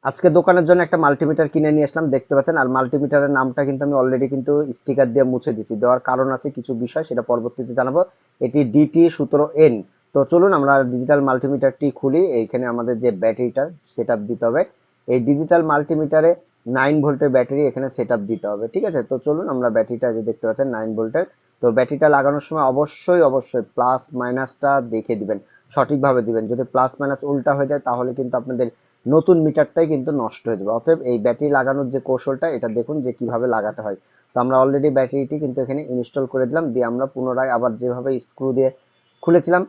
আজকে দোকানের জন্য একটা মাল্টিমিটার কিনে নিয়ে আসলাম, দেখতে পাচ্ছেন। আর মাল্টিমিটারের নামটা কিন্তু আমি অলরেডি কিন্তু স্টিকার দিয়ে মুছে দিচ্ছি, দেওয়ার কারণ আছে কিছু বিষয়, সেটা পরবর্তীতে জানাবো। এটি DT17N। তো চলুন আমরা ডিজিটাল মাল্টিমিটারটি খুলি। এইখানে আমাদের যে ব্যাটারিটা সেট আপ দিতে হবে, এই ডিজিটাল মাল্টিমিটারে 9 ভোল্টের ব্যাটারি এখানে সেট আপ দিতে হবে, ঠিক আছে। তো চলুন আমরা ব্যাটারিটা যে দেখতে পাচ্ছেন 9 ভোল্টের, তো ব্যাটারিটা লাগানোর সময় অবশ্যই অবশ্যই প্লাস মাইনাসটা দেখে দিবেন, সঠিকভাবে দিবেন। যদি প্লাস মাইনাস উল্টা হয়ে যায় তাহলে কিন্তু আপনাদের নতুন মিটারটাই কিন্তু নষ্ট হয়ে যাবে। অতএব এই ব্যাটারি লাগানোর যে কৌশলটা, এটা দেখুন যে কিভাবে লাগাতে হয়। তো আমরা অলরেডি ব্যাটারিটি কিন্তু এখানে ইনস্টল করে দিলাম, দিয়ে আমরা পুনরায় আবার যেভাবে স্ক্রু দিয়ে খুলেছিলাম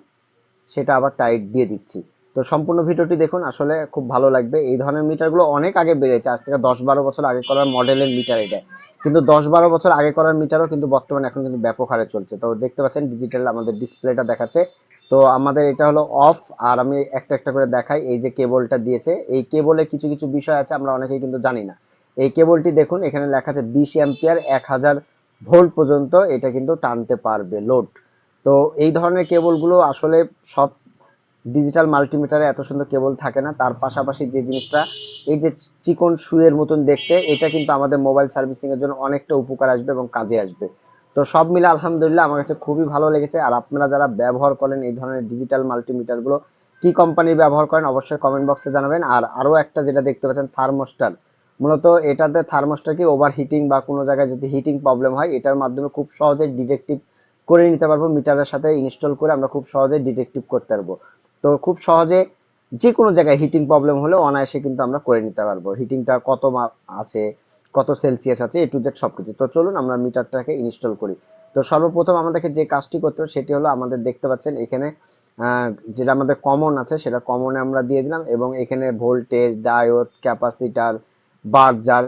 সেটা আবার টাইট দিয়ে দিচ্ছি। তো সম্পূর্ণ ভিডিওটি দেখুন, আসলে খুব ভালো লাগবে। এই ধরনের মিটারগুলো অনেক আগে বেড়েছে, আজ থেকে 10-12 বছর আগে করার মডেলের মিটার এটা, কিন্তু 10-12 বছর আগে করার মিটারও কিন্তু বর্তমানে এখন কিন্তু ব্যাপক হারে চলছে। তো দেখতে পাচ্ছেন ডিজিটাল আমাদের ডিসপ্লেটা দেখাচ্ছে। তো আমাদের এটা হলো অফ। আর আমি একটা একটা করে দেখাই। এই যে কেবলটা দিয়েছে, এই কেবলে কিছু কিছু বিষয় আছে আমরা অনেকেই কিন্তু জানি না। এই কেবলটি দেখুন, এখানে লেখা আছে 20 অ্যাম্পিয়ার 1000 ভোল্ট পর্যন্ত এটা কিন্তু টানতে পারবে লোড। তো এই ধরনের কেবলগুলো আসলে সব ডিজিটাল মাল্টিমিটারে এত সুন্দর কেবল থাকে না। তার পাশাপাশি যে জিনিসটা, এই যে চিকন সুইয়ের মতন দেখতে, এটা কিন্তু আমাদের মোবাইল সার্ভিসিং এর জন্য অনেকটা উপকার আসবে এবং কাজে আসবে। তো সব মিলে আলহামদুলিল্লাহ আমার কাছে খুবই ভালো লেগেছে। আর আপনারা যারা ব্যবহার করেন এই ধরনের ডিজিটাল মাল্টিমিটার গুলো, কি কোম্পানির ব্যবহার করেন অবশ্যই কমেন্ট বক্সে জানাবেন। আর আরো একটা যেটা দেখতে পাচ্ছেন থার্মোস্টার, মূলত এটাতে থার্মোস্টার কি ওভার হিটিং বা কোনো জায়গায় যদি হিটিং প্রবলেম হয়, এটার মাধ্যমে খুব সহজে ডিটেকটিভ করে নিতে পারবো। মিটারের সাথে ইনস্টল করে আমরা খুব সহজে ডিটেকটিভ করতে পারবো। তো খুব সহজে যে কোনো জায়গায় হিটিং প্রবলেম হলে অনায়াসে কিন্তু আমরা করে নিতে পারবো। হিটিংটা কত আছে, কত সেলসিয়াস আছে, এ টু জেড সবকিছু। তো চলুন আমরা মিটারটাকে ইনস্টল করি। তো সর্বপ্রথম আমাদেরকে যে কাজটি করতে হবে সেটি হলো, আমাদের দেখতে পাচ্ছেন এখানে যেটা আমাদের কমন আছে সেটা কমনে আমরা দিয়ে দিলাম, এবং এখানে voltage, diode, capacitor, Berger,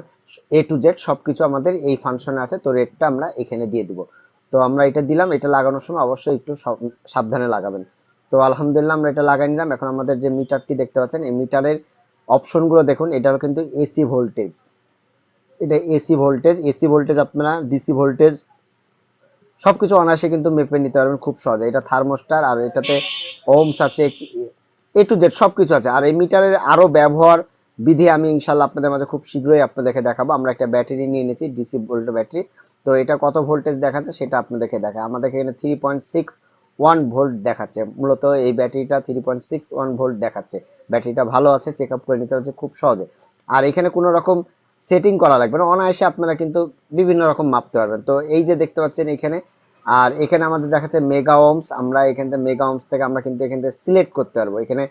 A to Z সবকিছু আমাদের এই ফাংশনে আছে। তো রেটটা আমরা এখানে দিয়ে দিব। তো আমরা এটা দিলাম। এটা লাগানোর সময় অবশ্যই একটু সাবধানে লাগাবেন। তো আলহামদুলিল্লাহ আমরা এটা লাগাই নিলাম। এখন আমাদের যে মিটারটি দেখতে পাচ্ছেন, এই মিটারের অপশনগুলো দেখুন। এটাও কিন্তু এসি ভোল্টেজ, এটা এসি ভোল্টেজ। এসি ভোল্টেজ আপনারা ডিসি ভোল্টেজ সবকিছু অনায়াসে কিন্তু মেপে নিতে পারবেন খুব সহজে। এটা থার্মোস্টার, আর এটাতে ওহমস আছে, এ টু জেড সবকিছু আছে। আর এই মিটারের আরো ব্যবহার বিধি আমি ইনশাল্লাহ আপনাদের মাঝে খুব শীঘ্রই আপনাদেরকে দেখাবো। আমরা একটা ব্যাটারি নিয়ে নিয়েছি, ডিসি ভোল্টের ব্যাটারি। তো এটা কত ভোল্টেজ দেখাচ্ছে সেটা আপনাদেরকে দেখায়। আমাদেরকে এখানে 3.61 ভোল্ট দেখাচ্ছে। মূলত এই ব্যাটারিটা 3.61 ভোল্ট দেখাচ্ছে। ব্যাটারিটা ভালো আছে, চেক আপ করে নিতে হচ্ছে খুব সহজে। আর এখানে কোনো রকম সেটিং করা লাগবে না, অনায়াসে আপনারা কিন্তু বিভিন্ন রকম মাপতে পারবেন। তো এই যে দেখতে পাচ্ছেন এখানে, আর এখানে আমাদের দেখাচ্ছে মেগা ওহমস। আমরা এখান থেকে মেগা ওহমস থেকে আমরা কিন্তু এখান থেকে সিলেক্ট করতে পারবো। এখানে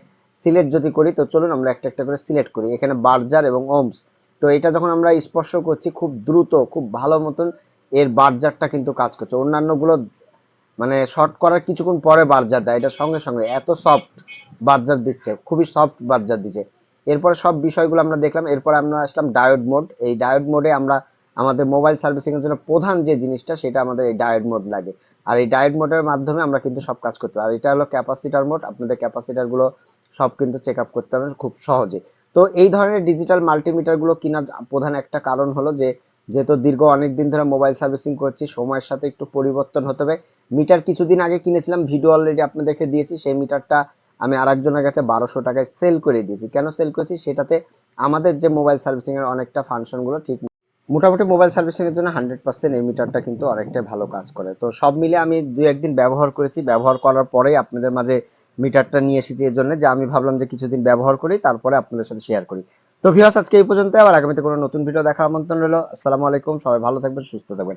সিলেক্ট যদি করি, তো চলুন আমরা একটা একটা করে সিলেক্ট করি। এখানে বার্জার এবং ওহমস। তো এটা যখন আমরা স্পর্শ করছি খুব দ্রুত, খুব ভালো মতন এর বার্জারটা কিন্তু কাজ করছে। অন্যান্যগুলো মানে শর্ট করার কিছুক্ষণ পরে বার্জার দেয়, এটা সঙ্গে সঙ্গে এত সফট বার্জার দিচ্ছে, খুবই সফট বার্জার দিচ্ছে। এরপরে সব বিষয়গুলো আমরা দেখলাম। এরপরে আমরা আসলাম ডায়োড মোড। এই ডায়োড মোডে আমরা আমাদের মোবাইল সার্ভিসিং এর জন্য প্রধান যে জিনিসটা, সেটা আমাদের এই ডায়োড মোড লাগে। আর এই ডায়োড মোডের মাধ্যমে আমরা কিন্তু সব কাজ করতে পারি। আর এটা হলো ক্যাপাসিটার মোড, আপনাদের ক্যাপাসিটার গুলো সব কিন্তু চেক আপ করতে পারবেন খুব সহজে। তো এই ধরনের ডিজিটাল মাল্টিমিটার গুলো কেনার প্রধান একটা কারণ হলো যে, যেহেতু দীর্ঘ অনেক দিন ধরে মোবাইল সার্ভিসিং করছি, সময়ের সাথে একটু পরিবর্তন হতে হবে। মিটার কিছুদিন আগে কিনেছিলাম, ভিডিও অলরেডি আপনাদেরকে দিয়েছি। সেই মিটারটা আমি আরেকজনের কাছে 1200 টাকায় সেল করে দিয়েছি। কেন সেল করেছি, সেটাতে আমাদের যে মোবাইল সার্ভিসিং এর অনেকটা ফাংশন গুলো ঠিক, মোটামুটি মোবাইল সার্ভিসিং এর জন্য 100% এই মিটারটা কিন্তু অনেকটাই ভালো কাজ করে। তো সব মিলে আমি 2-1 দিন ব্যবহার করেছি, ব্যবহার করার পরেই আপনাদের মাঝে মিটারটা নিয়ে এসেছি। এর জন্য যে আমি ভাবলাম যে কিছুদিন ব্যবহার করি, তারপরে আপনাদের সাথে শেয়ার করি। তো ভিউয়ার্স, আজকে এই পর্যন্ত। আবার আগামীতে কোনো নতুন ভিডিও দেখার আমন্ত্রণ রইল। আসসালামু আলাইকুম, সবাই ভালো থাকবেন, সুস্থ থাকবেন।